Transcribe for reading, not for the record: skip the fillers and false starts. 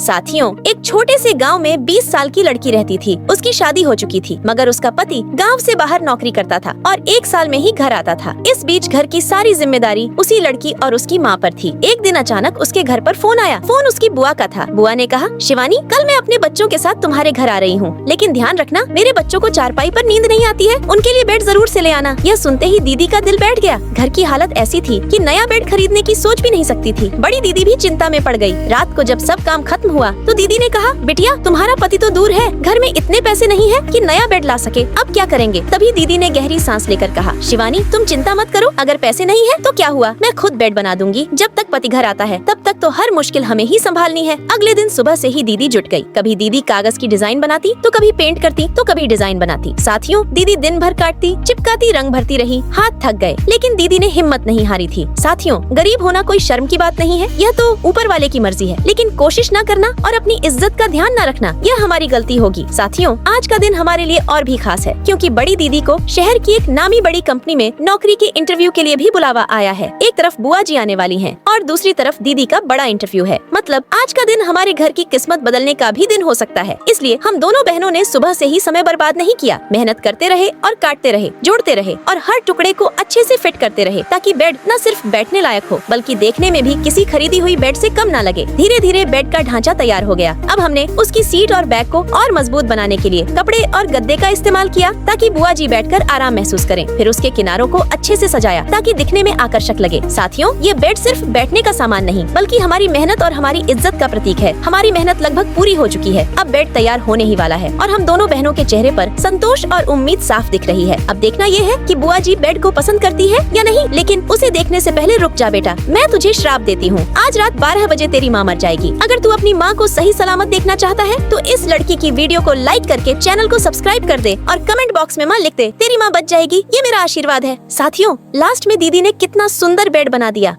साथियों, एक छोटे से गांव में 20 साल की लड़की रहती थी। उसकी शादी हो चुकी थी, मगर उसका पति गांव से बाहर नौकरी करता था और 1 साल में ही घर आता था। इस बीच घर की सारी जिम्मेदारी उसी लड़की और उसकी माँ पर थी। एक दिन अचानक उसके घर पर फोन आया। फोन उसकी बुआ का था। बुआ ने कहा, शिवानी, कल मैं अपने बच्चों के साथ तुम्हारे घर आ रही हूँ, लेकिन ध्यान रखना मेरे बच्चों को चारपाई पर नींद नहीं आती है, उनके लिए बेड जरूर से ले आना। यह सुनते ही दीदी का दिल बैठ गया। घर की हालत ऐसी थी कि नया बेड खरीदने की सोच भी नहीं सकती थी। बड़ी दीदी भी चिंता में पड़ गई। रात को जब सब काम खत्म हुआ तो दीदी ने कहा, बिटिया, तुम्हारा पति तो दूर है, घर में इतने पैसे नहीं है कि नया बेड ला सके, अब क्या करेंगे? तभी दीदी ने गहरी सांस लेकर कहा, शिवानी, तुम चिंता मत करो, अगर पैसे नहीं है तो क्या हुआ, मैं खुद बेड बना दूंगी। जब तक पति घर आता है तब तक तो हर मुश्किल हमें ही संभालनी है। अगले दिन सुबह से ही दीदी जुट गई। कभी दीदी कागज की डिजाइन बनाती, तो कभी पेंट करती, तो कभी डिजाइन बनाती। साथियों, दीदी दिन भर काटती, चिपकाती, रंग भरती रही, हाथ थक गए, लेकिन दीदी ने हिम्मत नहीं हारी थी। साथियों, गरीब होना कोई शर्म की बात नहीं है, यह तो ऊपर वाले की मर्जी है, लेकिन कोशिश न करना और अपनी इज्जत का ध्यान न रखना, यह हमारी गलती होगी। साथियों, आज का दिन हमारे लिए और भी खास है, क्योंकि बड़ी दीदी को शहर की एक नामी बड़ी कंपनी में नौकरी के इंटरव्यू के लिए भी बुलावा आया है। एक तरफ बुआ जी आने वाली हैं और दूसरी तरफ दीदी का बड़ा इंटरव्यू है। मतलब आज का दिन हमारे घर की किस्मत बदलने का भी दिन हो सकता है। इसलिए हम दोनों बहनों ने सुबह से ही समय बर्बाद नहीं किया, मेहनत करते रहे और काटते रहे, जोड़ते रहे और हर टुकड़े को अच्छे से फिट करते रहे, ताकि बेड न सिर्फ बैठने लायक हो, बल्कि देखने में भी किसी खरीदी हुई बेड से कम न लगे। धीरे धीरे बेड का ढांचा तैयार हो गया। अब हमने उसकी सीट और बैक को और मजबूत बनाने के लिए कपड़े और गद्दे का इस्तेमाल किया, ताकि बुआ जी बैठकर आराम महसूस करें। फिर उसके किनारों को अच्छे से सजाया, ताकि दिखने में आकर्षक लगे। साथियों, ये बेड सिर्फ बैठने का सामान नहीं, बल्कि हमारी मेहनत और हमारी इज्जत का प्रतीक है। हमारी मेहनत लगभग पूरी हो चुकी है, अब बेड तैयार होने ही वाला है और हम दोनों बहनों के चेहरे पर संतोष और उम्मीद साफ दिख रही है। अब देखना ये है कि बुआ जी बेड को पसंद करती है या नहीं, लेकिन उसे देखने से पहले रुक जा बेटा, मैं तुझे श्राप देती हूँ, आज रात 12 बजे तेरी माँ मर जाएगी। अगर तू अपनी माँ को सही सलामत देखना चाहता है तो इस लड़की की वीडियो को लाइक करके चैनल को सब्सक्राइब कर दे और कमेंट बॉक्स में माँ लिख दे, तेरी माँ बच जाएगी, ये मेरा आशीर्वाद है। साथियों, लास्ट में दीदी ने कितना सुंदर बेड बना दिया।